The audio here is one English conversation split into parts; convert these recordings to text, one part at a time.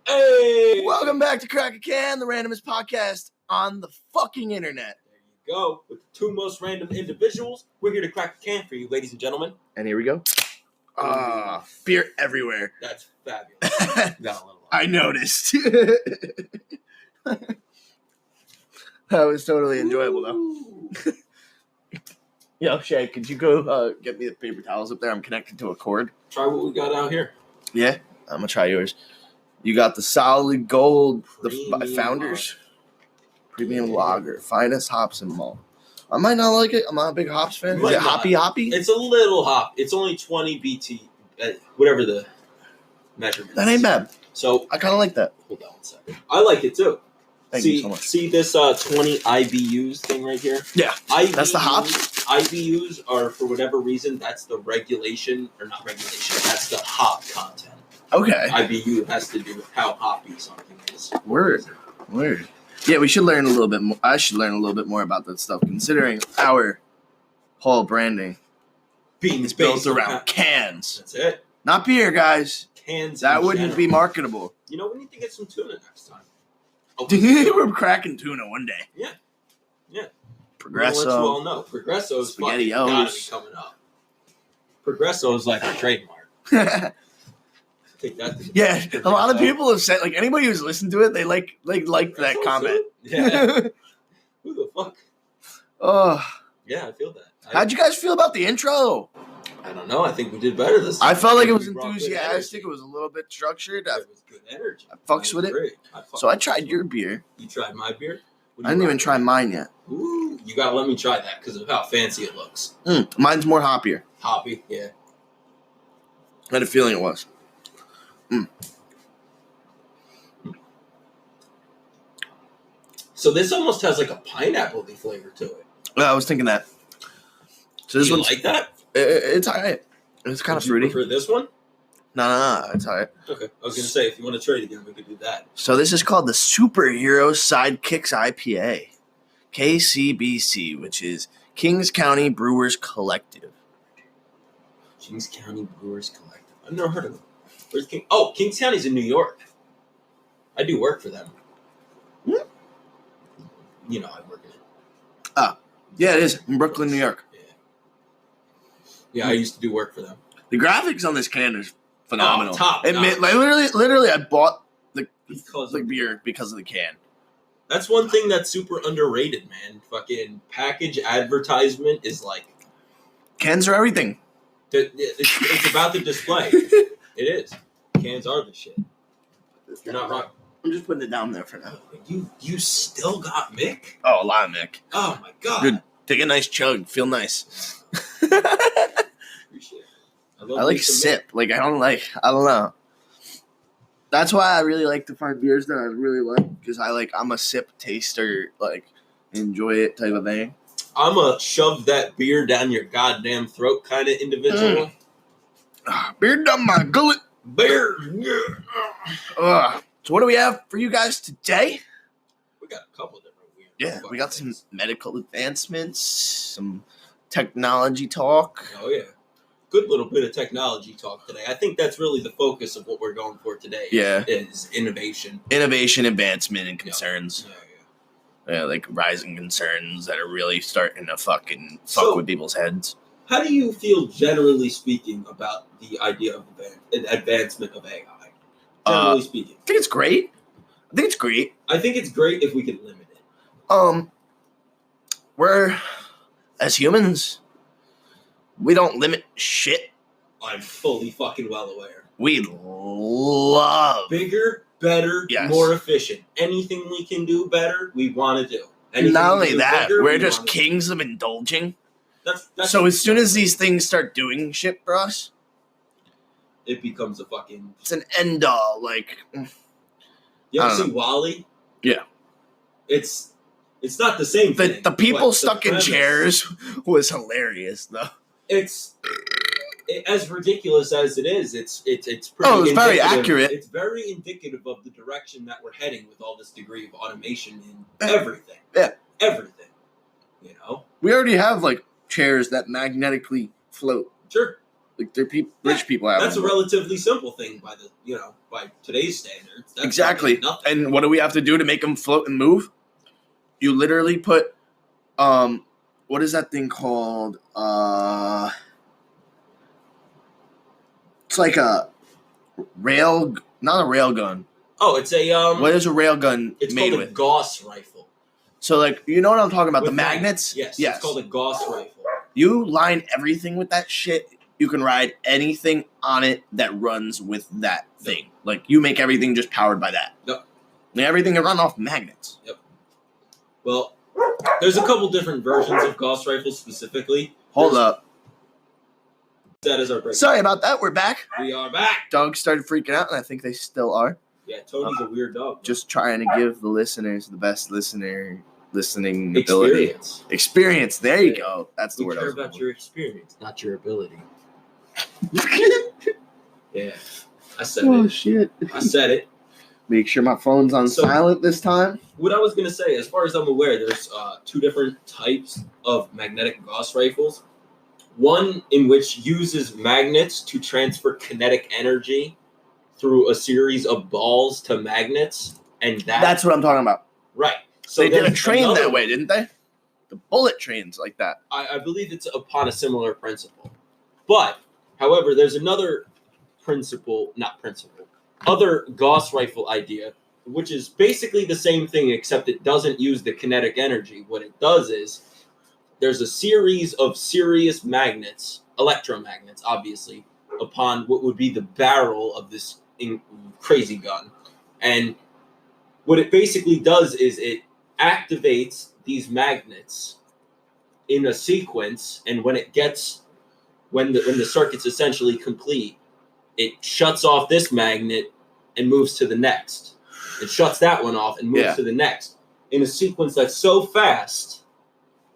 Hey! Welcome back to Crack a Can, the randomest podcast on the fucking internet. There you go. With the two most random individuals, we're here to crack a can for you, ladies and gentlemen. And here we go. Beer everywhere. That's fabulous. Got a little I noticed. That was totally enjoyable, though. Yo, Shay, could you go get me the paper towels up there? I'm connected to a cord. Try what we got out here. Yeah, I'm going to try yours. You got the solid gold, by Premium Founders. Premium lager. Finest hops and malt. I might not like it. I'm not a big hops fan. Is it hoppy? It's a little hop. It's only 20 BT, whatever the measurement That ain't bad. So I kind of like that. Hold on 1 second. I like it too. Thank you so much. See this 20 IBUs thing right here? Yeah, IBUs, that's the hops? IBUs are, for whatever reason, that's the regulation, or not regulation, that's the hop content. Okay. IBU has to do with how hoppy something is. Word. Yeah, we should learn a little bit more. I should learn a little bit more about that stuff, considering our whole branding Being is built around cans. That's it. Not beer, guys. Cans. That wouldn't be marketable. You know, we need to get some tuna next time. We're cracking tuna one day. Yeah. Progresso. Well, let you all know. Progresso's gotta be coming up. Progresso is like our trademark. Take that to the a lot of people have said, like, anybody who's listened to it, they like that comment. Yeah. Who the fuck? Oh. Yeah, I feel that. How'd you guys feel about the intro? I don't know. I think we did better this time. I felt like it was enthusiastic. It was a little bit structured. It was good energy. I fucks with it. So I tried your beer. You tried my beer? I didn't even try mine yet. Ooh, you gotta let me try that because of how fancy it looks. Mine's more hoppier. Hoppy, yeah. I had a feeling it was. So this almost has like a pineapple-y flavor to it. I was thinking that. So this one's like that? It's alright. It's kind of fruity. For this one? No, it's alright. Okay, I was gonna say if you want to trade again, we could do that. So this is called the Superhero Sidekicks IPA, KCBC, which is Kings County Brewers Collective. Kings County Brewers Collective. I've never heard of them. Where's King? Oh, Kings County's in New York. I do work for them. You know, I work in it. Yeah, it is in Brooklyn, New York. Yeah, I used to do work for them. The graphics on this can is phenomenal. Top. Literally, I bought the beer because of the can. That's one thing that's super underrated, man. Fucking package advertisement is like... Cans are everything. It's about the display. It is. Cans are the shit. You're not wrong. I'm just putting it down there for now. You still got Mick? Oh, a lot of Mick. Oh, my God. Dude, take a nice chug. Feel nice. Appreciate it. I like sip. Like, I don't know. That's why I really like to find beers that I really like, because I'm a sip taster, like, enjoy it type of thing. I'm a shove that beer down your goddamn throat kind of individual. Beer down my gullet. Beer. So what do we have for you guys today? We got a couple different weird. Yeah, we got some medical advancements, some technology talk. Oh, yeah. Good little bit of technology talk today. I think that's really the focus of what we're going for today. Yeah. Is innovation. Innovation, advancement, and concerns. Yeah. Yeah, like rising concerns that are really starting to fucking fuck with people's heads. How do you feel, generally speaking, about the idea of advancement of AI? Generally speaking. I think it's great. I think it's great if we can limit it. We're, as humans, we don't limit shit. I'm fully fucking well aware. We love bigger, better, more efficient. Anything we can do better, we want to do. Anything Not only that, we're just kings of indulging. That's so as soon as these things start doing shit for us, it becomes a fucking... It's an end-all, like... You ever see WALL-E? Yeah. It's not the same thing. The people stuck in chairs was hilarious, though. It's... as ridiculous as it is, it's pretty... it's very accurate. It's very indicative of the direction that we're heading with all this degree of automation in everything. Yeah. Everything. You know? We already have, like, chairs that magnetically float. Sure. Like they're rich people have That's them. a relatively simple thing by today's standards. That's Exactly. nothing. And what do we have to do to make them float and move? You literally put, what is that thing called? It's like a not a rail gun. Oh, it's a What is a rail gun It's made called a with? Gauss rifle. So like, you know what I'm talking about? With the magnets? Yes. It's called a Gauss rifle. You line everything with that shit. You can ride anything on it that runs with that thing. Like, you make everything just powered by that. Yep. And everything can run off magnets. Yep. Well, there's a couple different versions of Gauss rifles specifically. Hold up. That is our break. Sorry about that. We're back. We are back. Dogs started freaking out, and I think they still are. Yeah, Tony's a weird dog. Just trying to give the listeners the best listening ability. Experience. There you go. That's the word I care was about looking your experience, not your ability. Yeah, I said Oh, it. shit. I said it. Make sure my phone's on silent this time. What I was gonna say, as far as I'm aware, there's two different types of magnetic Gauss rifles. One in which uses magnets to transfer kinetic energy through a series of balls to magnets, and That's what I'm talking about. right. So They did a there's train another that way, one. didn't they? The bullet trains like that. I believe it's upon a similar principle. But, however, there's another other Gauss rifle idea, which is basically the same thing, except it doesn't use the kinetic energy. What it does is, there's a series of serious magnets, electromagnets, obviously, upon what would be the barrel of this crazy gun. And what it basically does is it activates these magnets in a sequence, and when the circuit's essentially complete, it shuts off this magnet and moves to the next. It shuts that one off and moves to the next in a sequence that's so fast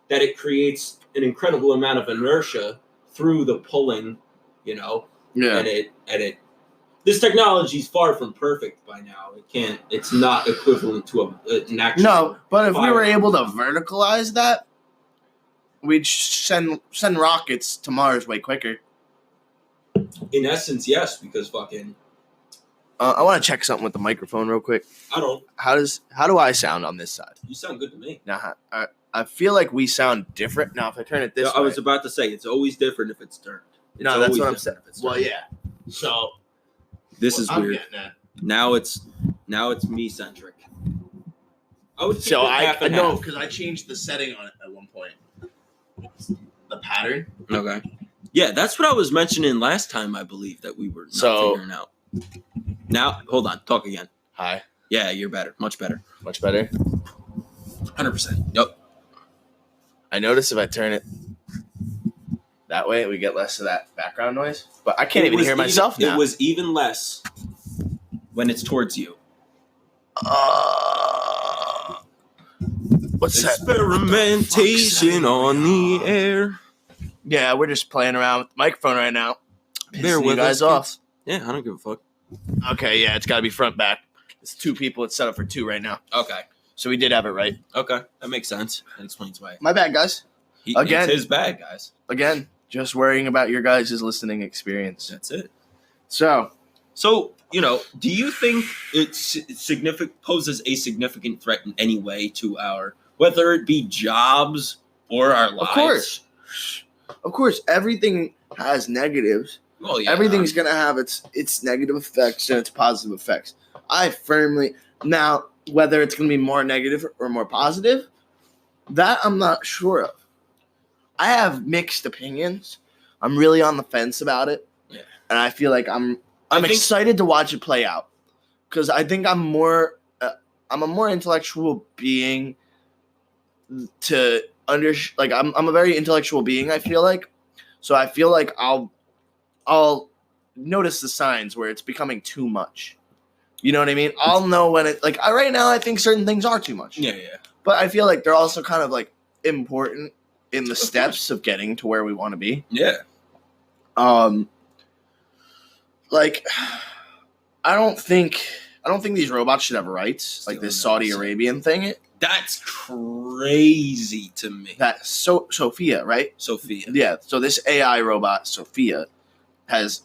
that it creates an incredible amount of inertia through the pulling, Yeah. And it this technology is far from perfect by now. It's not equivalent to an actual. No, but if we were fire. able to verticalize that, we'd send rockets to Mars way quicker. In essence, yes, because fucking I want to check something with the microphone real quick. I don't. How do I sound on this side? You sound good to me. Nah, I feel like we sound different now. If I turn it this way, I was about to say it's always different if it's turned. No, that's what I'm saying. Well, yeah. So this is I'm weird. getting at. Now it's me centric. I would So I know half. because I changed the setting on it at one point. The pattern. Okay. Yeah, that's what I was mentioning last time. I believe that we were not figuring out. Now, hold on. Talk again. Hi. Yeah, you're better. Much better. Much better. 100%. Yep. I notice if I turn it that way, we get less of that background noise. But I can't even hear myself now. It was even less when it's towards you. What's that? Experimentation on the air. Yeah, we're just playing around with the microphone right now. Bear with you guys us, off. kids. Yeah, I don't give a fuck. Okay, yeah, it's got to be front back. It's two people. It's set up for two right now. Okay. So we did have it right. Okay. That makes sense. That explains why. My bad, guys. Again. It's his bad, guys. Again, just worrying about your guys' listening experience. That's it. So, do you think it poses a significant threat in any way to whether it be jobs or our lives? Of course, everything has negatives. Well, yeah. Everything's going to have its negative effects and its positive effects. Now, whether it's going to be more negative or more positive, that I'm not sure of. I have mixed opinions. I'm really on the fence about it. Yeah. And I feel like I'm excited to watch it play out. Because I think I'm a more intellectual being I'm a very intellectual being, I feel like. So I feel like I'll notice the signs where it's becoming too much. You know what I mean? I'll know when right now I think certain things are too much. Yeah, yeah. But I feel like they're also kind of like important in the steps of getting to where we want to be. Yeah. I don't think these robots should have rights, like this Saudi Arabian thing. That's crazy to me. That Sophia, right? Sophia. Yeah. So this AI robot, Sophia, has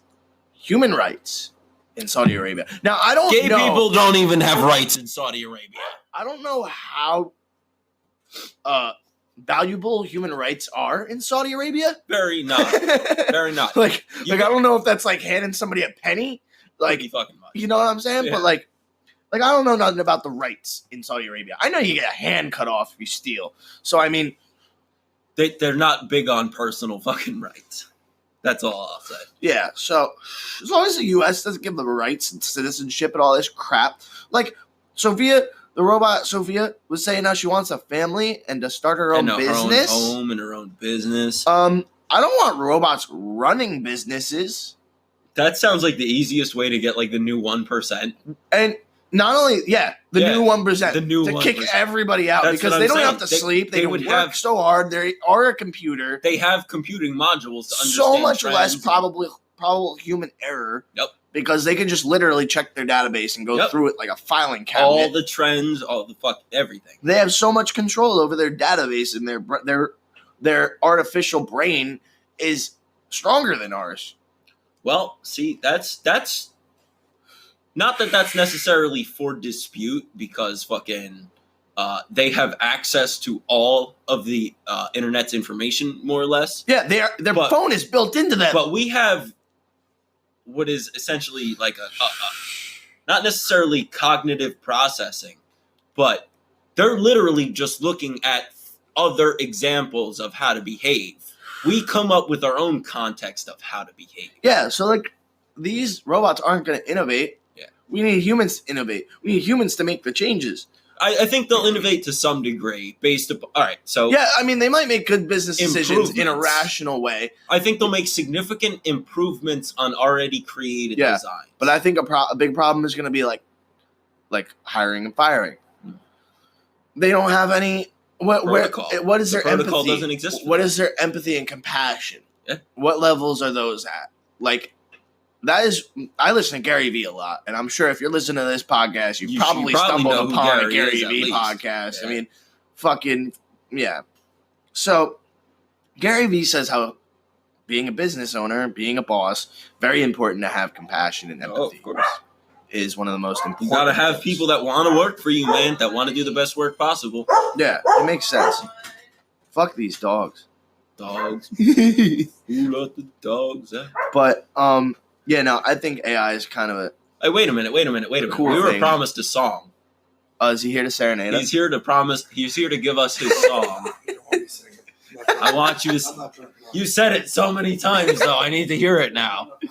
human rights in Saudi Arabia. Now, I don't Gay know. people don't even have rights in Saudi Arabia. I don't know how valuable human rights are in Saudi Arabia. Very not. Very not. Like I don't know if that's like handing somebody a penny. Like, pretty fucking much. You know what I'm saying? Yeah. But like I don't know nothing about the rights in Saudi Arabia. I know you get a hand cut off if you steal. So I mean, they're not big on personal fucking rights. That's all I'll say. yeah. So as long as the U.S. doesn't give them rights and citizenship and all this crap, like Sophia, the robot Sophia, was saying how she wants a family and to start her own business, her own home and her own business. I don't want robots running businesses. That sounds like the easiest way to get like the new 1%. And not only, the new 1%. The new to 1%. kick everybody out. That's because what they I'm don't saying. have to sleep. They would can work so hard. They are a computer. They have computing modules to understand so much trends. less probable human error. Yep. Because they can just literally check their dadatabase and go through it like a filing cabinet. All the trends, all the everything. They have so much control over their database, and their artificial brain is stronger than ours. Well, see, that's not that that's necessarily for dispute, because fucking they have access to all of the internet's information, more or less. Yeah, their phone is built into them. But we have what is essentially like a not necessarily cognitive processing, but they're literally just looking at other examples of how to behave. We come up with our own context of how to behave. Yeah, so like these robots aren't going to innovate. Yeah. We need humans to innovate. We need humans to make the changes. I think they'll innovate to some degree based upon. All right, so yeah, I mean they might make good business decisions in a rational way. I think they'll make significant improvements on already created designs. But I think a big problem is going to be like hiring and firing. They don't have any. What is their empathy? Protocol doesn't exist. What is their empathy and compassion? Yeah. What levels are those at? Like, that is. I listen to Gary Vee a lot, and I'm sure if you're listening to this podcast, you probably stumbled upon a Gary Vee podcast. Yeah. I mean, fucking yeah. So, Gary Vee says how being a business owner, being a boss, very important to have compassion and empathy. Oh, of course. Is one of the most important. You gotta have people that want to work for you, man. That want to do the best work possible. Yeah, it makes sense. Fuck these dogs. Dogs. Who let the dogs out? But yeah, no, I think AI is kind of a. Hey, wait a minute. Cool we were thing. Promised a song. Is he here to serenade us? He's here to give us his song. I want you to. You said it so many times, though. I need to hear it now. Here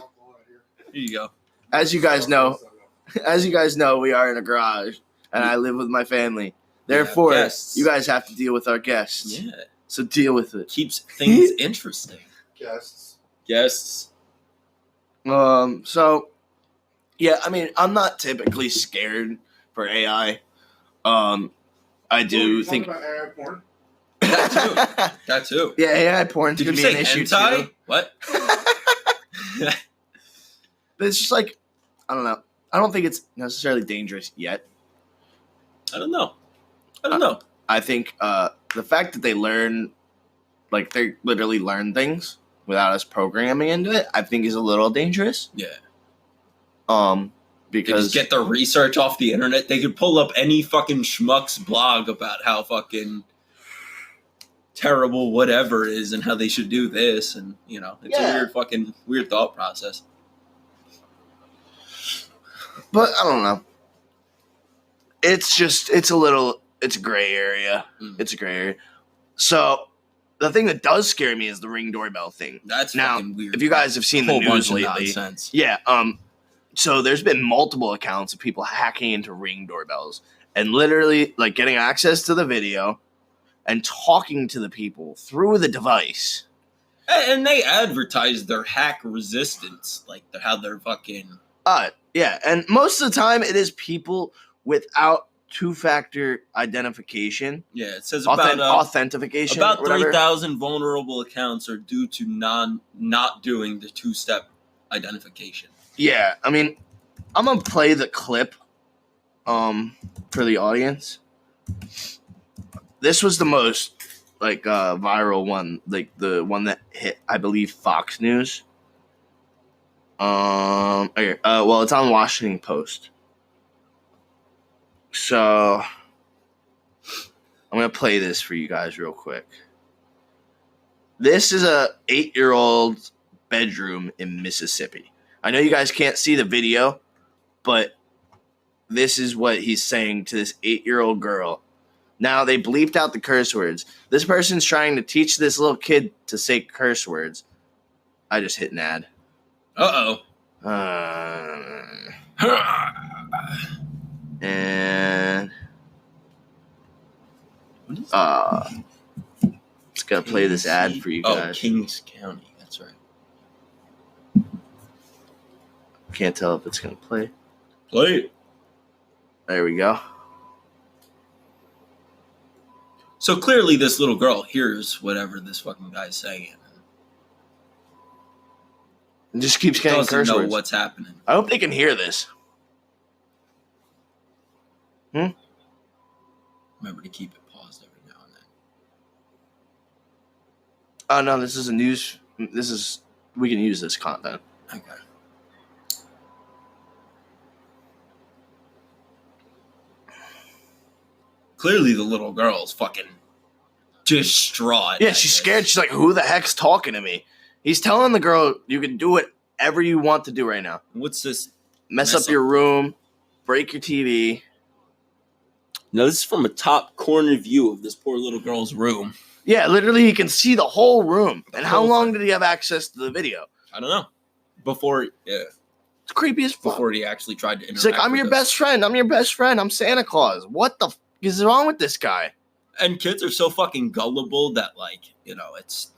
you go. As you guys know, we are in a garage, and I live with my family. Therefore, you guys have to deal with our guests. Yeah. So deal with it. Keeps things interesting. Guests. So, yeah, I mean, I'm not typically scared for AI. I do think. About AI porn? That too. Yeah, AI porn could be an issue too. What? But it's just like, I don't know. I don't think it's necessarily dangerous yet. I don't know. I think the fact that they learn, like they literally learn things without us programming into it, I think is a little dangerous. Yeah. Because they just get their research off the internet. They could pull up any fucking schmuck's blog about how fucking terrible whatever it is and how they should do this, and it's a weird thought process. But I don't know. It's a gray area. It's a gray area. So the thing that does scare me is the Ring doorbell thing. That's now, fucking weird. If you guys have seen the news lately, nonsense. Yeah. So there's been multiple accounts of people hacking into Ring doorbells and literally like getting access to the video and talking to the people through the device. And they advertise their hack resistance, like how they're fucking. Yeah, and most of the time it is people without two-factor identification. Yeah, it says authentication. About 3,000 vulnerable accounts are due to not doing the two-step identification. Yeah, I mean, I'm gonna play the clip, for the audience. This was the most viral one, like the one that hit, I believe, Fox News. Okay. Well, it's on Washington Post. So I'm gonna play this for you guys real quick. This is a 8-year-old's bedroom in Mississippi. I know you guys can't see the video, but this is what he's saying to this 8-year-old girl. Now, they bleeped out the curse words. This person's trying to teach this little kid to say curse words. I just hit an ad. And it's gonna play this ad for you guys. Oh, Kings County. That's right. Can't tell if it's gonna play. Play it. There we go. So clearly, this little girl hears whatever this fucking guy's saying. It just keeps getting Doesn't curse know words. what's happening. I hope they can hear this. Remember to keep it paused every now and then. Oh no, this is a news. We can use this content. Okay. Clearly, the little girl's fucking distraught. Yeah, she's scared. She's like, "Who the heck's talking to me?" He's telling the girl, "You can do whatever you want to do right now. What's this? Mess up your room, break your TV." Now, this is from a top corner view of this poor little girl's room. Yeah, literally, he can see the whole room. And how long did he have access to the video? I don't know. Before, yeah. It's creepy as fuck. Before he actually tried to interact. He's like, "I'm your best friend. I'm your best friend. I'm Santa Claus." What the is wrong with this guy? And kids are so fucking gullible that, like, it's...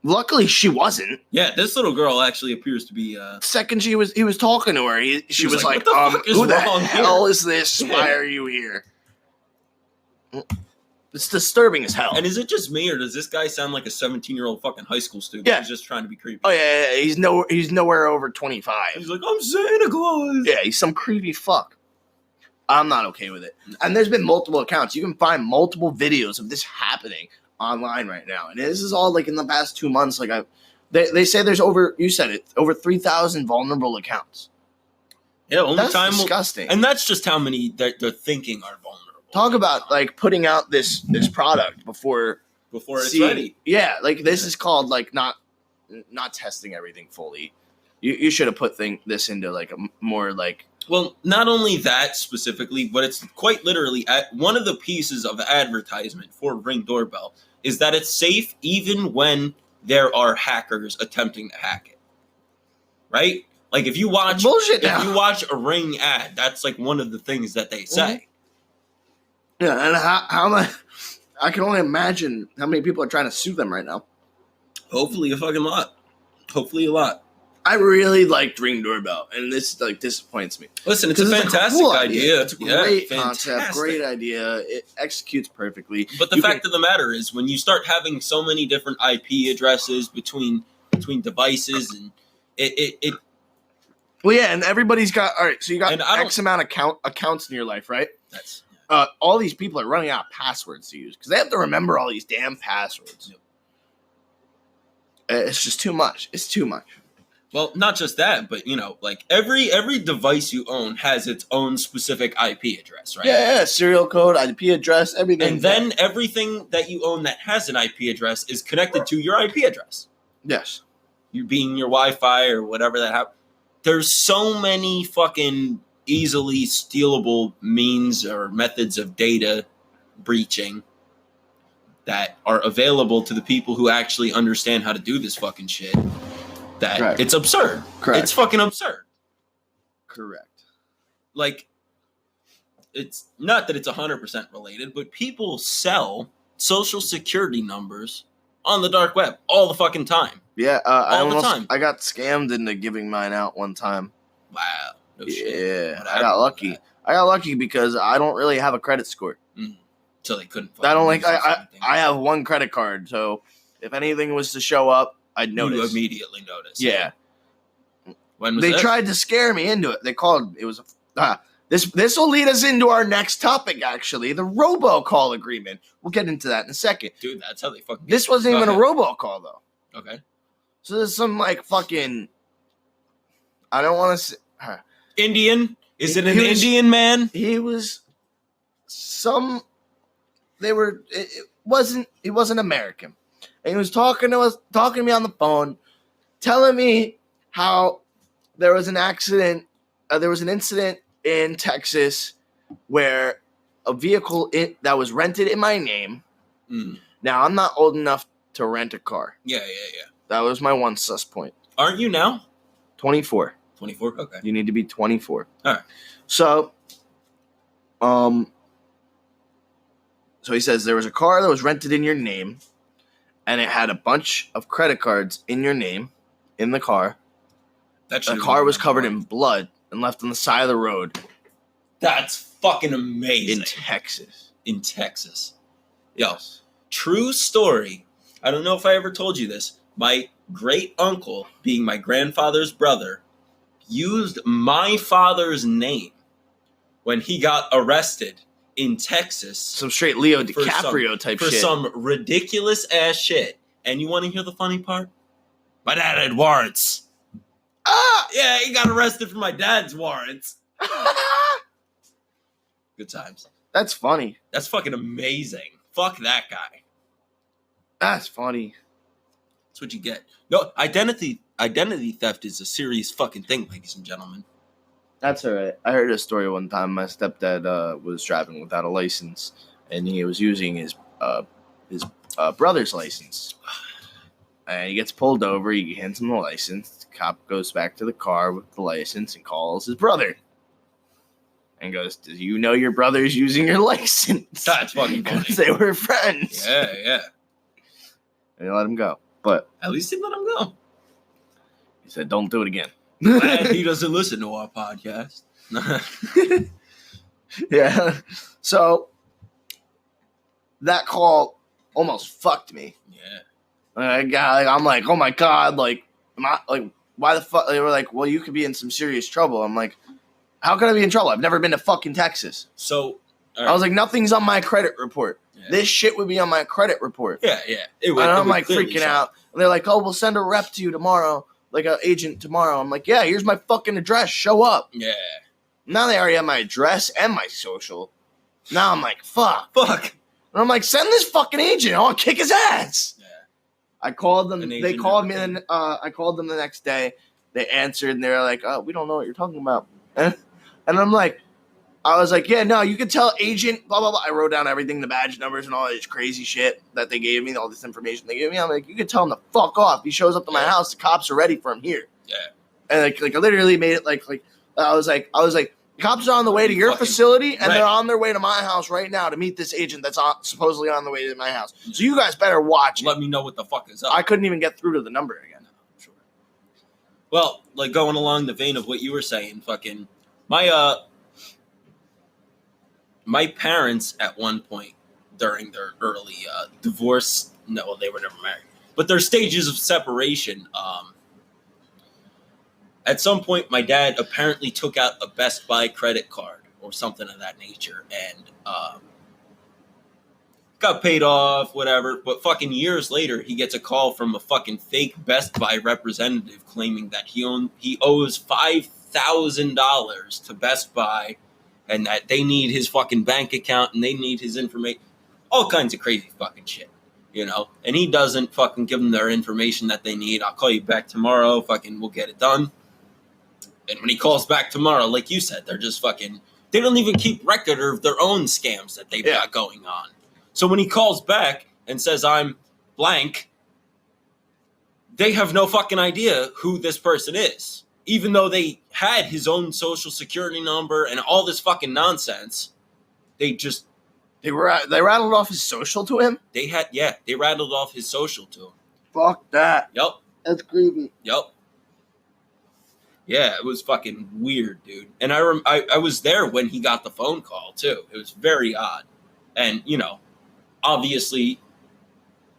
Luckily, she wasn't. Yeah, this little girl actually appears to be... Second he was talking to her, she was like, "What the fuck is who the wrong hell here? is this? Why are you here? It's disturbing as hell. And is it just me, or does this guy sound like a 17-year-old fucking high school student Yeah. who's just trying to be creepy? Oh, yeah, he's nowhere over 25. He's like, "I'm Santa Claus." Yeah, he's some creepy fuck. I'm not okay with it. And there's been multiple accounts. You can find multiple videos of this happening online right now. And this is all like in the past 2 months. Like they say there's over 3,000 vulnerable accounts. Yeah, only That's time disgusting. and that's just how many they're thinking are vulnerable. Talk about like putting out this product before it's ready. Yeah, like this is called like not testing everything fully. You should have put this into like a more like. Well, not only that specifically, but it's quite literally one of the pieces of advertisement for Ring Doorbell is that it's safe even when there are hackers attempting to hack it. Right? Like if you watch a Ring ad, that's like one of the things that they say. Yeah, and I can only imagine how many people are trying to sue them right now. Hopefully a fucking lot. Hopefully a lot. I really liked Ring Doorbell, and this like disappoints me. Listen, it's a fantastic idea. It's a great concept, great idea. It executes perfectly. But the fact of the matter is, when you start having so many different IP addresses between devices, and it well, yeah, and everybody's got all right. So you got X amount of accounts in your life, right? That's all these people are running out of passwords to use because they have to remember all these damn passwords. It's just too much. It's too much. Well, not just that, but like every device you own has its own specific IP address, right? Yeah, serial code, IP address, everything. And then everything that you own that has an IP address is connected to your IP address. Yes. You being your Wi-Fi or whatever that happens. There's so many fucking easily stealable means or methods of data breaching that are available to the people who actually understand how to do this fucking shit. That Correct. It's absurd. Correct. It's fucking absurd. Correct. Like, it's not that it's 100% related, but people sell social security numbers on the dark web all the fucking time. Yeah, the time. I got scammed into giving mine out one time. Wow. No yeah, shit. I got lucky. I got lucky because I don't really have a credit score. So they couldn't. I don't like. I have one credit card, so if anything was to show up, I'd notice. You immediately notice. Yeah. When was they this? tried to scare me into it. They called. It was. This will lead us into our next topic. Actually, the robocall agreement. We'll get into that in a second. Dude, that's how they fucking. This wasn't even a robocall though. Okay. So there's some like fucking. I don't want to say Indian? Is it an Indian man? He was some. They were. It wasn't. He wasn't American, and he was talking to me on the phone, telling me how there was an accident. There was an incident in Texas where a vehicle that was rented in my name. Mm. Now, I'm not old enough to rent a car. Yeah. That was my one sus point. Aren't you now? 24. 24? Okay. You need to be 24. All right. So he says there was a car that was rented in your name, and it had a bunch of credit cards in your name in the car. The car was covered in blood and left on the side of the road. That's fucking amazing. In Texas. Yo, true story. I don't know if I ever told you this. My great uncle, being my grandfather's brother, used my father's name when he got arrested in Texas. Some straight Leo DiCaprio type shit. For some ridiculous ass shit. And you want to hear the funny part? My dad had warrants. Yeah, he got arrested for my dad's warrants. Good times. That's funny. That's fucking amazing. Fuck that guy. That's funny. That's what you get. No, identity theft is a serious fucking thing, ladies and gentlemen. That's all right. I heard a story one time. My stepdad was driving without a license, and he was using his brother's license. And he gets pulled over. He hands him the license. The cop goes back to the car with the license and calls his brother. And goes, do you know your brother's using your license? That's fucking funny. Because they were friends. Yeah. And they let him go. But at least they let him go. He said, don't do it again. He doesn't listen to our podcast. Yeah. So that call almost fucked me. Yeah. I'm like, oh my God, like, why the fuck? They were like, well, you could be in some serious trouble. I'm like, how could I be in trouble? I've never been to fucking Texas. So I was like, nothing's on my credit report. Yeah. This shit would be on my credit report. Yeah. And I'm like freaking out. And they're like, oh, we'll send a rep to you tomorrow, like an agent tomorrow. I'm like, yeah, here's my fucking address. Show up. Yeah. Now they already have my address and my social. Now I'm like, fuck. And I'm like, send this fucking agent. I'll kick his ass. Yeah. I called them. They called me. And I called them the next day. They answered and they were like, oh, we don't know what you're talking about. And I'm like, I was like, yeah, no, you can tell agent, blah, blah, blah. I wrote down everything, the badge numbers and all this crazy shit that they gave me, all this information they gave me. I'm like, you can tell him to fuck off. He shows up to my house. The cops are ready for him here. Yeah. And like I literally made it like I was like, the cops are on the way to your facility and they're on their way to my house right now to meet this agent that's supposedly on the way to my house. So you guys better watch. Let me know what the fuck is up. I couldn't even get through to the number again. Sure. Well, like going along the vein of what you were saying, fucking my parents at one point during their early divorce, no, they were never married, but their stages of separation, at some point my dad apparently took out a Best Buy credit card or something of that nature and got paid off, whatever, but fucking years later he gets a call from a fucking fake Best Buy representative claiming that he owes $5,000 to Best Buy and that they need his fucking bank account and they need his information. All kinds of crazy fucking shit, you know? And he doesn't fucking give them their information that they need. I'll call you back tomorrow. Fucking we'll get it done. And when he calls back tomorrow, like you said, they're just fucking... They don't even keep record of their own scams that they've got going on. So when he calls back and says, I'm blank, they have no fucking idea who this person is. Even though they had his own social security number and all this fucking nonsense, they rattled off his social to him? They rattled off his social to him. Fuck that. Yep. That's creepy. Yep. Yeah, it was fucking weird, dude. And I was there when he got the phone call, too. It was very odd. And, you know, obviously...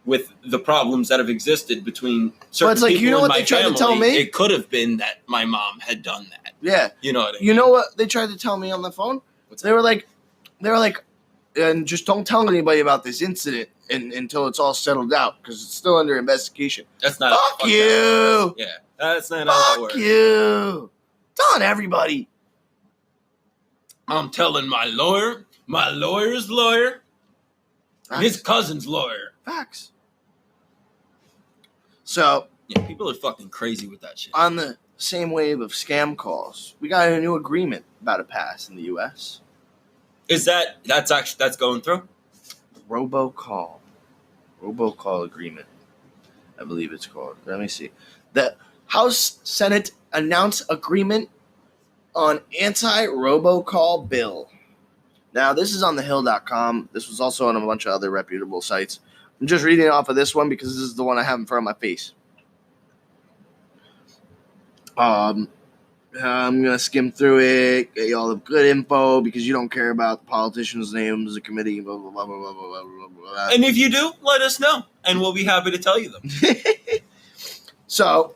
with the problems that have existed between certain people you know in what my they tried family, to tell me? It could have been that my mom had done that. Yeah. You know what I mean? You know what they tried to tell me on the phone? They were like, and just don't tell anybody about this incident until it's all settled out because it's still under investigation. That's not. Fuck you. Yeah, that's not how that works. Fuck you. It's on everybody. I'm telling my lawyer's lawyer, and his cousin's lawyer. Facts. So, yeah, people are fucking crazy with that shit. On the same wave of scam calls, we got a new agreement about to pass in the U.S. Is that's going through? Robocall agreement, I believe it's called. Let me see. The House Senate announced agreement on anti-robocall bill. Now, this is on thehill.com. This was also on a bunch of other reputable sites. I'm just reading off of this one because this is the one I have in front of my face. I'm going to skim through it, get you all the good info because you don't care about the politicians' names, the committee, blah, blah, blah, blah, blah, blah, blah, blah. And if you do, let us know, and we'll be happy to tell you them. So,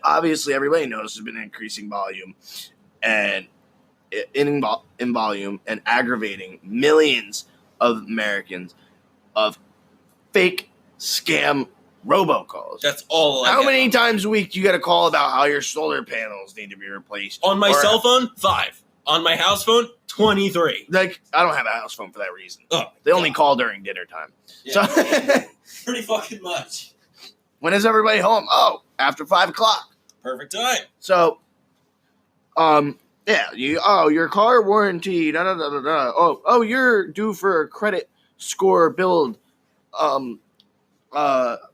obviously, everybody knows there's been increasing volume and in volume and aggravating millions of Americans of fake scam robocalls. That's all. How many times a week do you get a call about how your solar panels need to be replaced? On my cell phone, 5. On my house phone, 23. Like, I don't have a house phone for that reason. Oh, they only call during dinner time. Yeah. So pretty fucking much. When is everybody home? Oh, after 5 o'clock. Perfect time. So, yeah, your car warranty, da da da da da. Oh, you're due for a credit score build,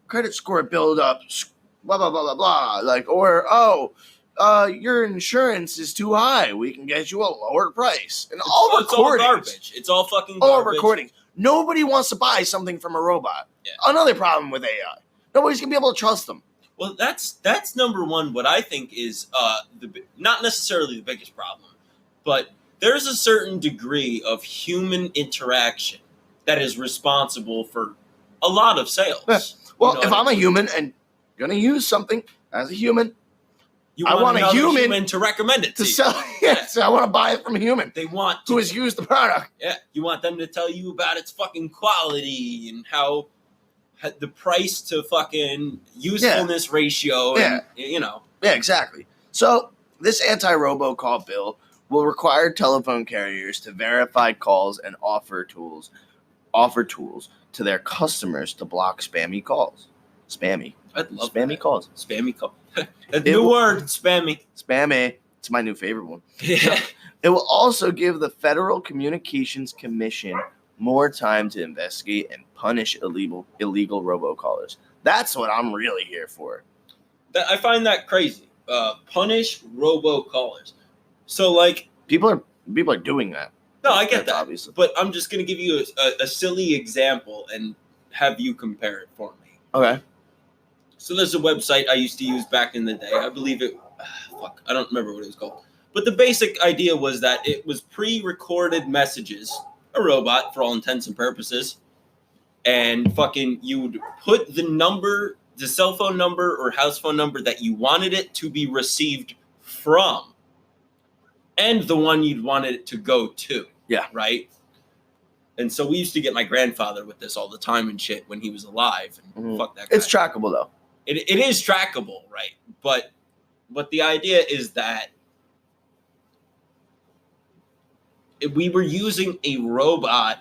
credit score build up, blah blah blah blah blah. Like, or your insurance is too high. We can get you a lower price. And all recordings. It's all garbage. It's all fucking garbage. All recordings. Nobody wants to buy something from a robot. Yeah. Another problem with AI. Nobody's gonna be able to trust them. Well, that's number one. What I think is not necessarily the biggest problem, but there's a certain degree of human interaction that is responsible for a lot of sales. Yeah. Well, if I'm a human and gonna use something as a human, I want a human to recommend it to you. Sell. Yes, I want to buy it from a human. They want who has used the product. Yeah, you want them to tell you about its fucking quality and how the price to fucking usefulness ratio. And, Yeah, exactly. So this anti-robocall bill will require telephone carriers to verify calls and offer tools to their customers to block spammy calls. Spammy. I love spammy that. calls. Spammy call. A new word, spammy. Spammy. It's my new favorite one. Yeah. It will also give the Federal Communications Commission more time to investigate and punish illegal robocallers. That's what I'm really here for. I find that crazy. Punish robocallers. So, like, people are doing that. No, I get that. Obviously. But I'm just going to give you a silly example and have you compare it for me. Okay. So there's a website I used to use back in the day. I believe it. I don't remember what it was called. But the basic idea was that it was pre-recorded messages, a robot for all intents and purposes, and fucking you would put the cell phone number or house phone number that you wanted it to be received from, and the one you'd wanted it to go to. Yeah. Right? And so we used to get my grandfather with this all the time and shit when he was alive. And fuck that guy. It's trackable, though. It is trackable, right? But the idea is that we were using a robot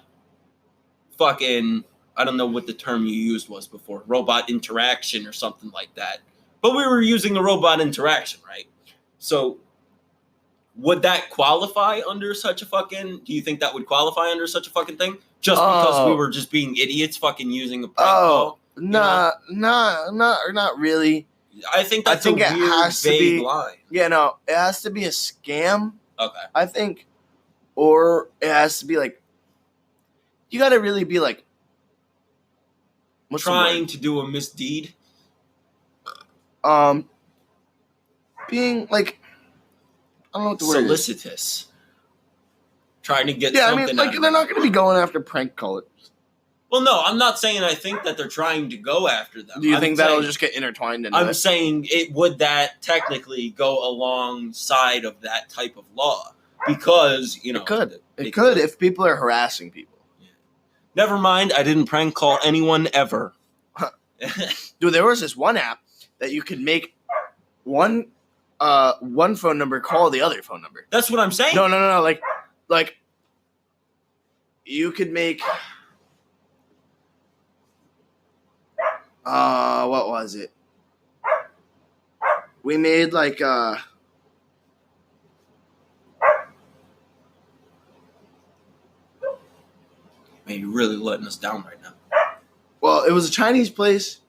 fucking, I don't know what the term you used was before, robot interaction or something like that. But we were using a robot interaction, right? So would that qualify under such a fucking, do you think that would qualify under such a fucking thing? Just because we were just being idiots fucking using a prank call? Not really. I think that's a weird, vague line. Yeah, no, it has to be a scam. Okay. I think, or it has to be like, you got to really be like, trying to do a misdeed. Being like, I don't know what the word is. Solicitous. Trying to get something. I mean, like, they're not going to be going after prank callers. Well, no, I'm not saying I think that they're trying to go after them. Do you think that'll just get intertwined into I'm saying would that technically go alongside of that type of law? Because, It could if people are harassing people. Yeah. Never mind, I didn't prank call anyone ever. Dude, there was this one app that you could make one phone number call the other phone number. That's what I'm saying. No. Like you could make what was it? We made like Man, you're really letting us down right now. well, it was a Chinese place.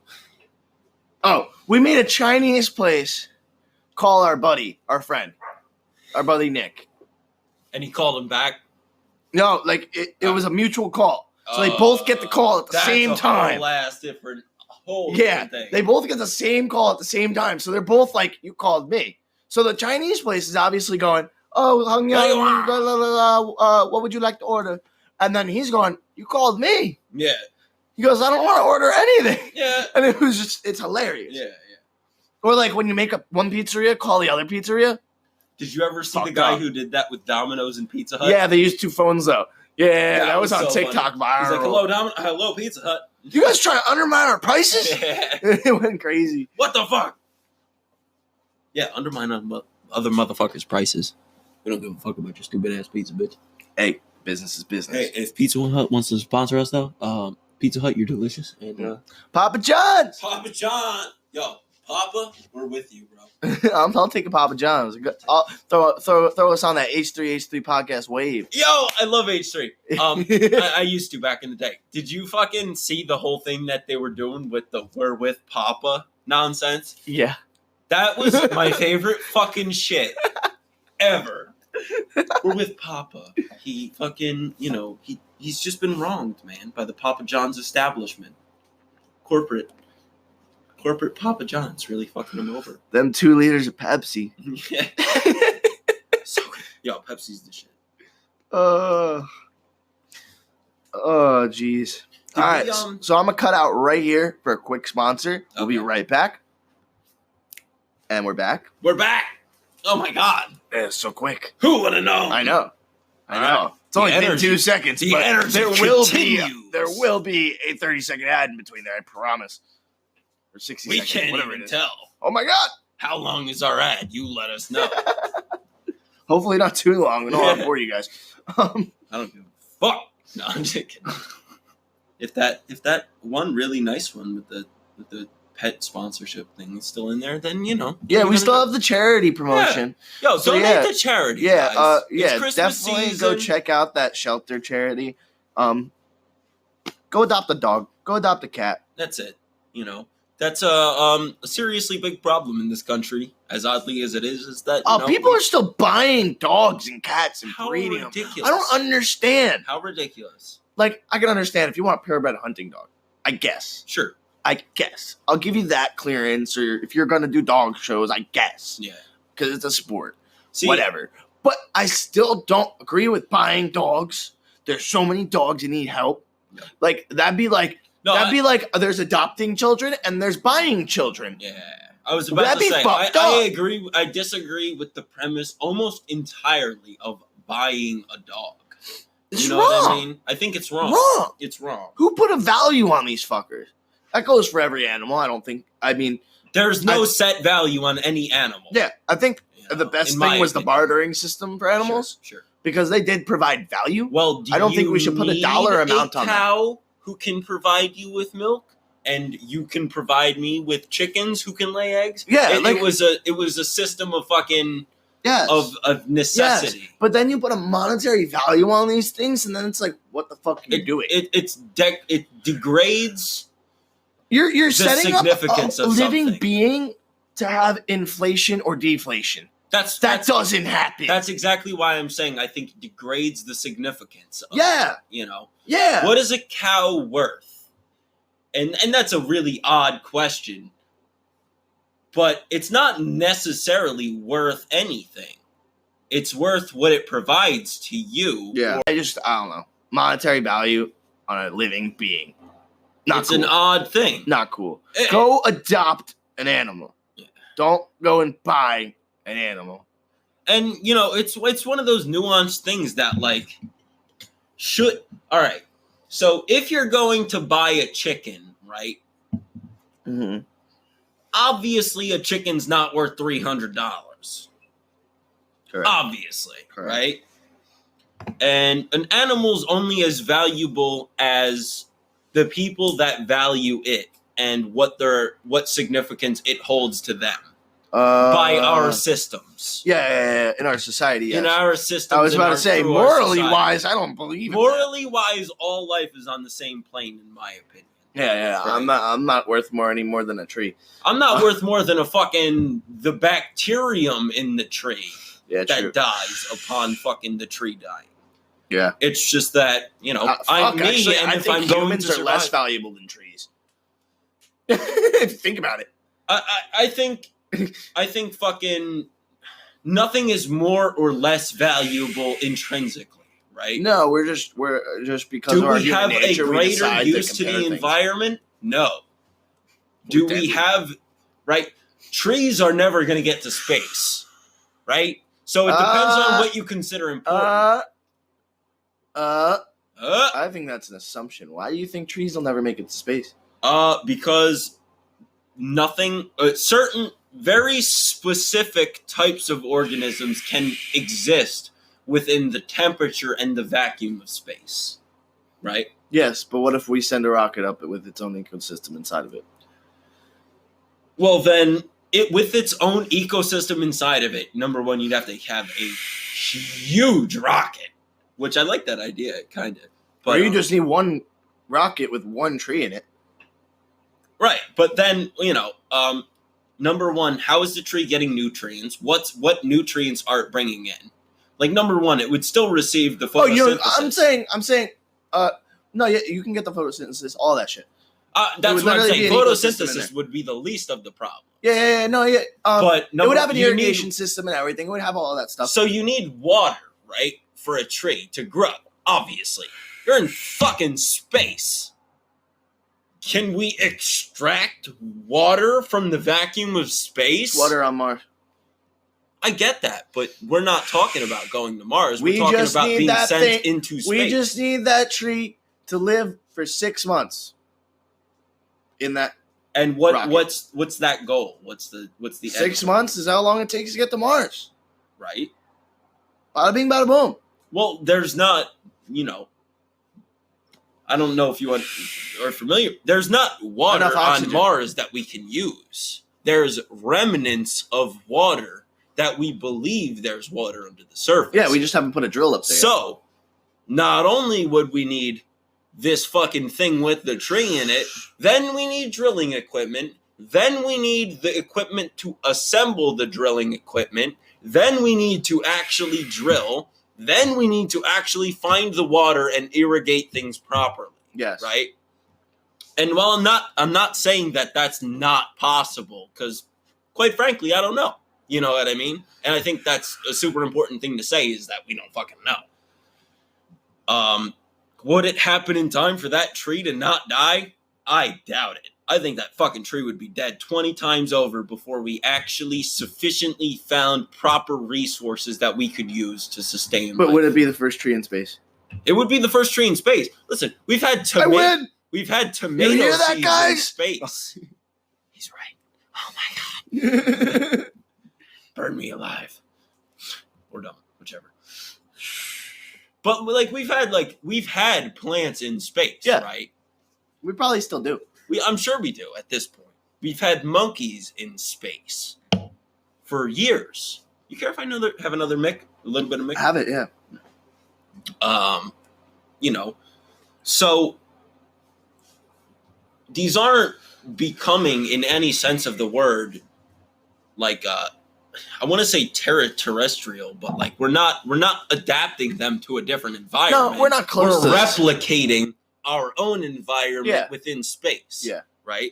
Oh, we made a Chinese place call our buddy Nick. And he called him back. No, like it was a mutual call. So they both get the call at the same time. Whole Yeah, thing. they both get the same call at the same time. So they're both like, you called me. So the Chinese place is obviously going, oh, Hung Yang, blah, blah, blah, blah, what would you like to order? And then he's going, you called me. Yeah. He goes, I don't want to order anything. Yeah. And it was just, it's hilarious. Yeah. Or like when you make up one pizzeria, call the other pizzeria. Did you ever see the Fucked guy up. who did that with Domino's and Pizza Hut? Yeah, they used two phones though. Yeah, that was on so TikTok funny. viral. He's like, hello, Pizza Hut. You guys trying to undermine our prices? Yeah. It went crazy. What the fuck? Yeah, undermine other motherfuckers' prices. We don't give a fuck about your stupid ass pizza, bitch. Hey, business is business. Hey, if Pizza Hut wants to sponsor us, though, Pizza Hut, you're delicious. And Papa John's. Papa John, yo, Papa, we're with you, bro. I'll take a Papa John's. I'll throw us on that H3 podcast wave. Yo, I love H3. I used to back in the day. Did you fucking see the whole thing that they were doing with the "we're with Papa" nonsense? Yeah. That was my favorite fucking shit ever. We're with Papa. He fucking, he's just been wronged, man, by the Papa John's establishment. Corporate Papa John's really fucking him over. Them 2 liters of Pepsi. Yeah. So good. Yo, Pepsi's the shit. Jeez. All right, so I'm going to cut out right here for a quick sponsor. We'll be right back. And we're back. We're back. Oh, my God. It's so quick. Who would have known? I know. Right. It's only been 2 seconds. The but energy there will be a 30-second ad in between there, I promise. Or 60 we seconds, can't whatever even it is. tell. Oh, my God. How long is our ad? You let us know. Hopefully not too long. We don't want to bore you guys. I don't give a fuck. No, I'm just kidding. If that one really nice one with the pet sponsorship thing is still in there, then Yeah, we still have the charity promotion. Yeah. Yo, donate to charity. Yeah, guys. definitely go check out that shelter charity. Go adopt a dog. Go adopt a cat. That's it. That's a seriously big problem in this country. As oddly as it is that people are still buying dogs and cats and breeding them. I don't understand. How ridiculous. Like, I can understand if you want a purebred hunting dog. I guess. Sure. I guess. I'll give you that clearance, or if you're going to do dog shows, I guess. Yeah. Because it's a sport. Whatever. But I still don't agree with buying dogs. There's so many dogs that need help. Yeah. Like, that'd be like there's adopting children and there's buying children. Yeah. I was about to say, I agree. I disagree with the premise almost entirely of buying a dog. It's wrong. What I mean? I think it's wrong. It's wrong. Who put a value on these fuckers? That goes for every animal. I don't think. I mean, there's no set value on any animal. Yeah, I think the best thing was the bartering system for animals. Sure. Because they did provide value. Well, I don't think we should put a dollar amount on that. Cow who can provide you with milk, and you can provide me with chickens who can lay eggs. Yeah, it was a system of fucking. Yes. Of necessity. Yes. But then you put a monetary value on these things, and then it's like, what the fuck are you doing? It degrades. You're setting up a living something. being to have inflation or deflation. That doesn't happen. That's exactly why I'm saying I think it degrades the significance of Yeah. Yeah. What is a cow worth? And that's a really odd question. But it's not necessarily worth anything. It's worth what it provides to you. Yeah. I don't know. Monetary value on a living being. It's an odd thing. Not cool. Go adopt an animal. Yeah. Don't go and buy an animal. And, it's one of those nuanced things that, all right. So if you're going to buy a chicken, right? Mm-hmm. obviously a chicken's not worth $300. Correct. Obviously, Correct. right? And an animal's only as valuable as the people that value it and what significance it holds to them by our systems. Yeah, in our society. Yes. In our systems. I was about to say, morally wise, I don't believe. Morally wise, all life is on the same plane, in my opinion. Yeah. Right. I'm not worth any more than a tree. I'm not worth more than the bacterium in the tree that dies upon fucking the tree dying. Yeah. It's just that, I'm me, actually, and I think humans are less valuable than trees. Think about it. I think fucking nothing is more or less valuable intrinsically. Right? No, we're just because do of our we have human nature, a greater use to the environment? No. Do we have trees are never going to get to space, right? So it depends on what you consider important. I think that's an assumption. Why do you think trees will never make it to space? Because certain very specific types of organisms can exist within the temperature and the vacuum of space, right? Yes, but what if we send a rocket up with its own ecosystem inside of it? Well, then, with its own ecosystem inside of it, number one, you'd have to have a huge rocket, which I like that idea, kind of. Or you just need one rocket with one tree in it. Right, but then, number one, how is the tree getting nutrients? What nutrients are it bringing in? Like, number one, it would still receive the photosynthesis. I'm saying, no, yeah, you can get the photosynthesis, all that shit. That's what I'm saying. Photosynthesis would be the least of the problem. Yeah. But it would have an irrigation system and everything. It would have all that stuff. So you need water, right, for a tree to grow, obviously. You're in fucking space. Can we extract water from the vacuum of space? Water on Mars. I get that, but we're not talking about going to Mars. We're talking about being sent into space. We just need that tree to live for 6 months. In that. And what's that goal? What's the 6 months is how long it takes to get to Mars. Right. Bada bing, bada boom. Well, there's not, I don't know if you are familiar. There's not water on Mars that we can use. There's remnants of water that we believe there's water under the surface. Yeah, we just haven't put a drill up there. So, not only would we need this fucking thing with the tree in it, then we need drilling equipment, then we need the equipment to assemble the drilling equipment, then we need to actually drill, then we need to actually find the water and irrigate things properly. Yes. Right? And while I'm not saying that that's not possible, because quite frankly, I don't know. You know what I mean? And I think that's a super important thing to say is that we don't fucking know. Would it happen in time for that tree to not die? I doubt it. I think that fucking tree would be dead 20 times over before we actually sufficiently found proper resources that we could use to sustain life. But would it be the first trtree in space? It would be the first tree in space. Listen, we've had tomato seeds in space. He's right. Oh my God. Burn me alive. Or don't, whichever. But we've had plants in space, right? We probably still do. I'm sure we do at this point. We've had monkeys in space for years. You care if I have another mic? A little bit of mic? I have it, yeah. So these aren't becoming, in any sense of the word, I want to say terrestrial, but we're not adapting them to a different environment. No, we're not close to replicating our own environment within space. Yeah. Right?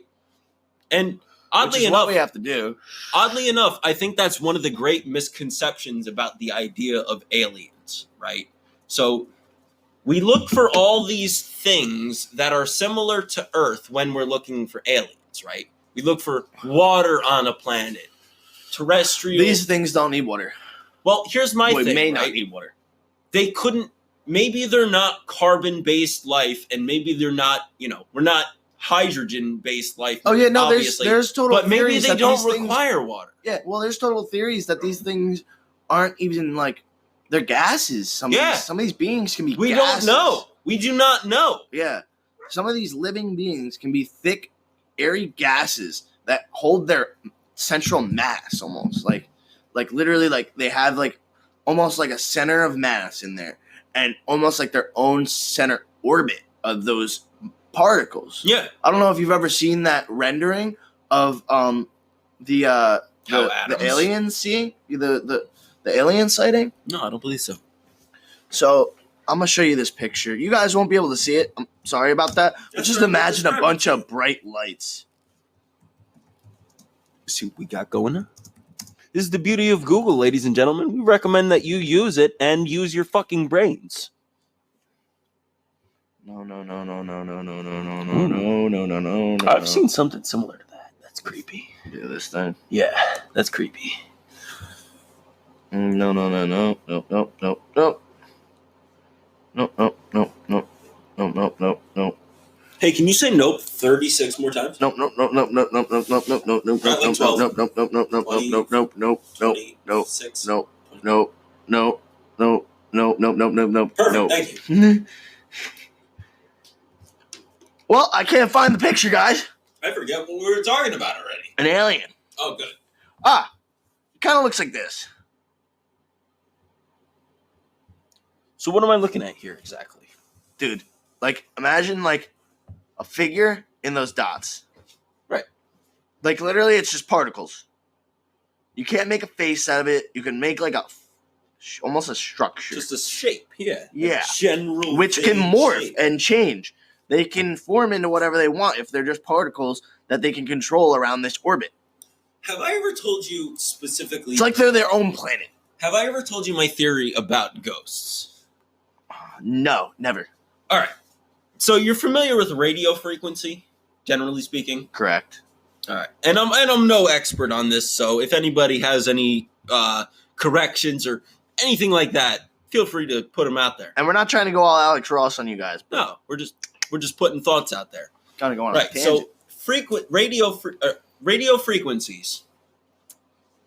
And oddly enough, what we have to do. Oddly enough, I think that's one of the great misconceptions about the idea of aliens, right? So we look for all these things that are similar to Earth when we're looking for aliens, right? We look for water on a planet. Terrestrial. These things don't need water. Well, here's my thing. They may not need water. They couldn't. Maybe they're not carbon-based life, and maybe they're not. We're not hydrogen-based life. Oh yeah, no, obviously. there's total. But maybe theories they that don't these require things, water. Yeah, well, there's total theories that these things aren't even like they're gases. Some of these beings can be. We gases. don't know. We do not know. Yeah, some of these living beings can be thick, airy gases that hold their central mass, almost like literally, like they have like almost like a center of mass in there, and almost like their own center orbit of those particles. Yeah, I don't know if you've ever seen that rendering of the aliens seeing the alien sighting. No, I don't believe so. So I'm gonna show you this picture. You guys won't be able to see it. I'm sorry about that. But just imagine a bunch of bright lights. See what we got going on. This is the beauty of Google, ladies and gentlemen. We recommend that you use it and use your fucking brains. No. I've seen something similar to that. That's creepy. Do this thing. Yeah, that's creepy. No. Hey, can you say nope 36 more times? No. Perfect, thank you. Well, I can't find the picture, guys. I forget what we were talking about already. An alien. Oh, good. It kind of looks like this. So what am I looking at here exactly? Dude, like, imagine, like, a figure in those dots. Right. Like, literally, it's just particles. You can't make a face out of it. You can make, like, almost a structure. Just a shape, yeah. Yeah. A general which can morph shape. and change. They can form into whatever they want if they're just particles that they can control around this orbit. Have I ever told you specifically... It's like they're their own planet. Have I ever told you my theory about ghosts? No, never. All right. So you're familiar with radio frequency, generally speaking? Correct. All right. And I'm no expert on this, so if anybody has any corrections or anything like that, feel free to put them out there. And we're not trying to go all Alex Ross on you guys. No, we're just putting thoughts out there. Kind of going on right. a tangent. So radio frequencies,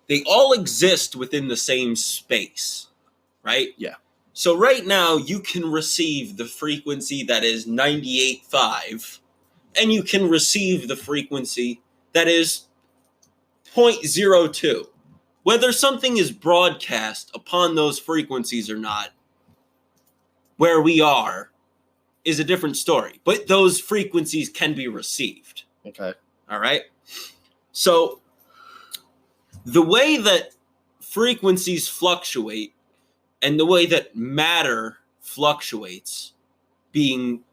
they all exist within the same space, right? Yeah. So right now you can receive the frequency that is 98.5, and you can receive the frequency that is 0.02. Whether something is broadcast upon those frequencies or not, where we are, is a different story. But those frequencies can be received. Okay. All right? So, the way that frequencies fluctuate and the way that matter fluctuates, being,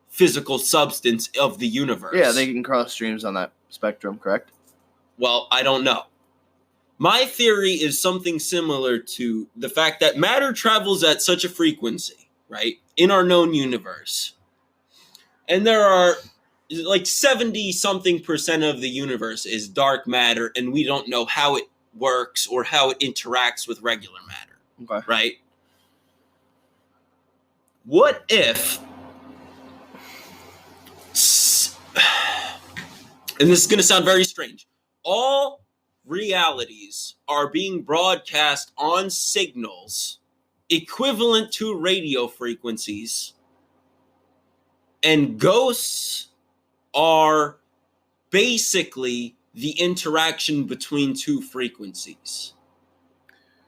physical substance of the universe. Yeah, they can cross streams on that spectrum, correct? Well, I don't know. My theory is something similar to the fact that matter travels at such a frequency, right, in our known universe. And there are like 70-something% of the universe is dark matter, and we don't know how it works or how it interacts with regular matter. Okay. Right? What if... And this is going to sound very strange. All realities are being broadcast on signals equivalent to radio frequencies, and ghosts are basically the interaction between two frequencies,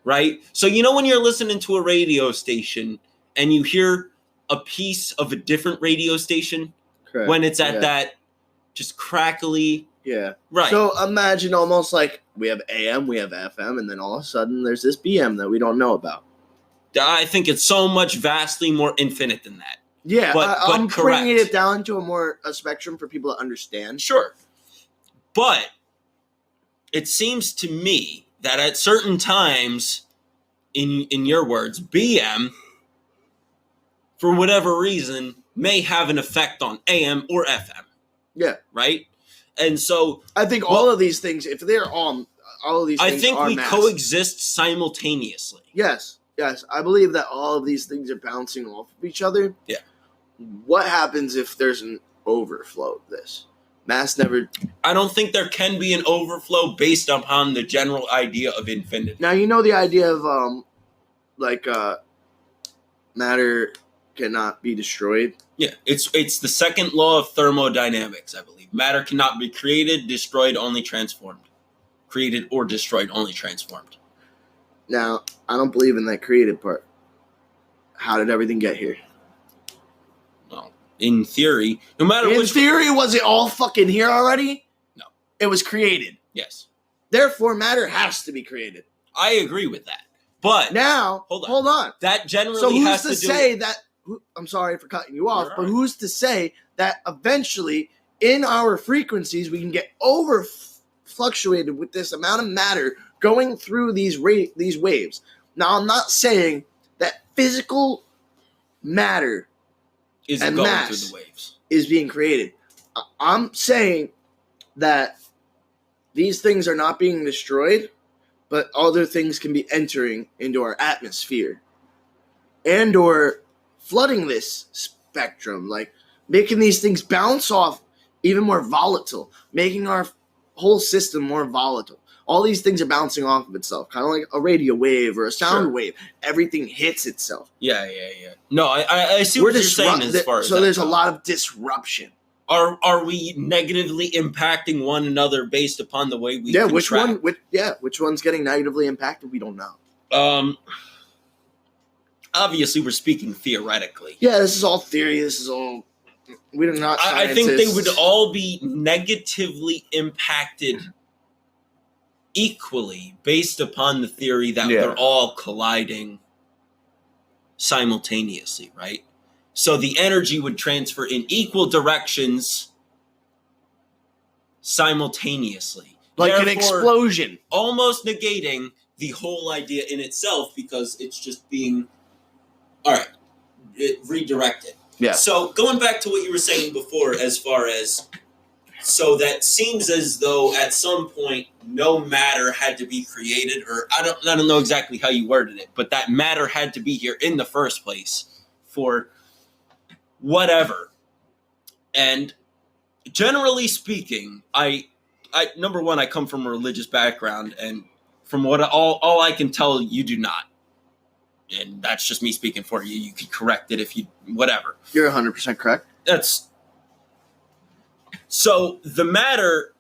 right? So when you're listening to a radio station and you hear a piece of a different radio station, correct, when it's at that just crackly... Yeah. Right. So imagine almost like we have AM, we have FM, and then all of a sudden there's this BM that we don't know about. I think it's so much vastly more infinite than that. Yeah, but I'm correct. bringing it down to a spectrum for people to understand. Sure. But it seems to me that at certain times, in your words, BM, for whatever reason, may have an effect on AM or FM. Yeah. Right? And so I think all of these things, if they're on, all of these things I think are we mass. coexist simultaneously. Yes. I believe that all of these things are bouncing off of each other. Yeah. What happens if there's overflow of this. Mass never. I don't think there can be an overflow based upon the general idea of infinity. Now you know the idea of matter cannot be destroyed. Yeah, it's the second law of thermodynamics, I believe. Matter cannot be created, destroyed, only transformed. Created or destroyed, only transformed. Now, I don't believe in that created part. How did everything get here? Well, in theory, no matter in which theory, was it all fucking here already? No. It was created. Yes. Therefore, matter has to be created. I agree with that. But now, hold on. That generally so who's has to do say that? I'm sorry for cutting you off, You're but right. who's to say that eventually in our frequencies we can get over fluctuated with this amount of matter going through these waves? Now, I'm not saying that physical matter isn't and going mass through the waves is being created. I'm saying that these things are not being destroyed, but other things can be entering into our atmosphere and or flooding this spectrum, like making these things bounce off even more volatile, making our whole system more volatile. All these things are bouncing off of itself, kind of like a radio wave or a sound wave. Everything hits itself. Yeah. No, I see what you're saying as far as so there's a lot of disruption. Are we negatively impacting one another based upon the way we contract? Which one's getting negatively impacted? We don't know. Obviously, we're speaking theoretically. Yeah, this is all theory. This is all. We're not scientists. I think they would all be negatively impacted equally based upon the theory that they're all colliding simultaneously, right? So the energy would transfer in equal directions simultaneously. Like an explosion. Almost negating the whole idea in itself because it's just being, redirected. Yeah. So going back to what you were saying before as far as, so that seems as though at some point no matter had to be created, or I don't know exactly how you worded it, but that matter had to be here in the first place for whatever. And generally speaking, I number one, I come from a religious background, and from what all I can tell, you do not. And that's just me speaking for you. You could correct it if you whatever. You're 100% correct. That's so the matter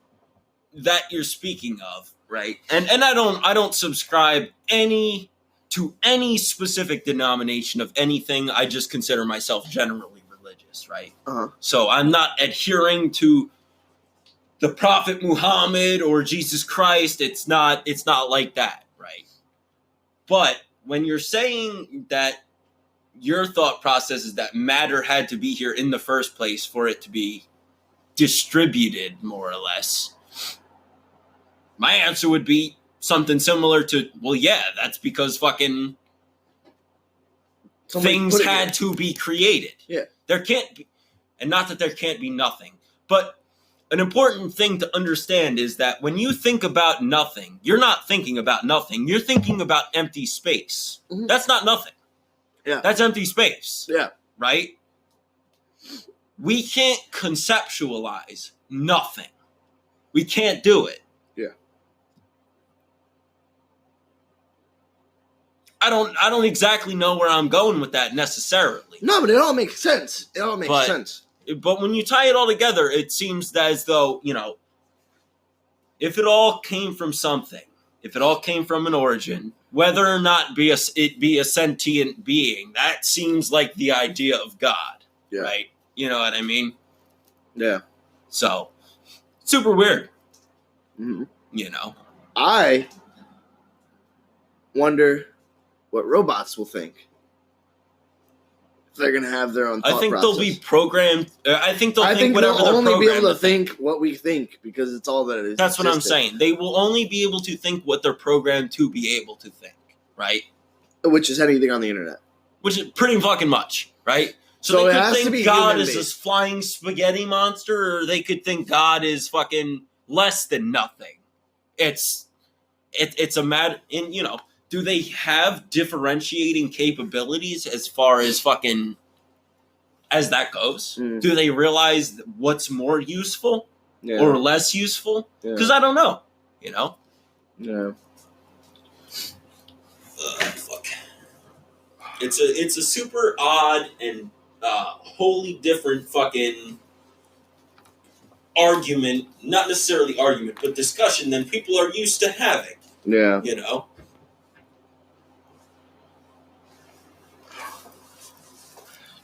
that you're speaking of, right? And I don't subscribe to any specific denomination of anything. I just consider myself generally religious, right? Uh-huh. So I'm not adhering to the Prophet Muhammad or Jesus Christ. It's not like that, right? But when you're saying that your thought process is that matter had to be here in the first place for it to be distributed, more or less, my answer would be something similar to, well, yeah, that's because fucking things had to be created. Yeah. There can't be, and not that there can't be nothing, but an important thing to understand is that when you think about nothing, you're not thinking about nothing. You're thinking about empty space. Mm-hmm. That's not nothing. Yeah. That's empty space. Yeah. Right? We can't conceptualize nothing. We can't do it. Yeah. I don't exactly know where I'm going with that necessarily. No, but it all makes sense. It all makes sense. But when you tie it all together, it seems as though, if it all came from something, if it all came from an origin, whether or not it be a sentient being, that seems like the idea of God, right? You know what I mean? Yeah. So, super weird. Mm-hmm. I wonder what robots will think. They're going to have their own thought process. They'll be programmed. I think they'll think whatever they're programmed. They'll only be able to think what we think because it's all that it is. That's what I'm saying. They will only be able to think what they're programmed to be able to think, right? Which is anything on the internet. Which is pretty fucking much, right? So they could think God is this flying spaghetti monster, or they could think God is fucking less than nothing. It's a matter, and do they have differentiating capabilities as far as fucking as that goes. Mm. Do they realize what's more useful Yeah. or less useful? Because I don't know. You know. Yeah. Fuck. It's a super odd and wholly different fucking argument, not necessarily argument, but discussion than people are used to having. Yeah. You know?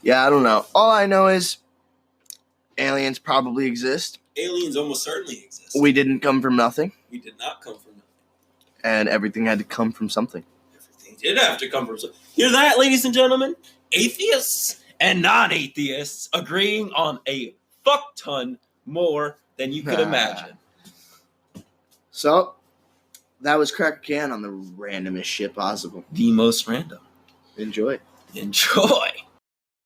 Yeah, I don't know. All I know is aliens probably exist. Aliens almost certainly exist. We didn't come from nothing. We did not come from nothing. And everything had to come from something. Everything did have to come from something. Hear that, ladies and gentlemen? Atheists and non-atheists agreeing on a fuck ton more than you could imagine. So, that was Crack a Can on the randomest shit possible. The most random. Enjoy. Enjoy.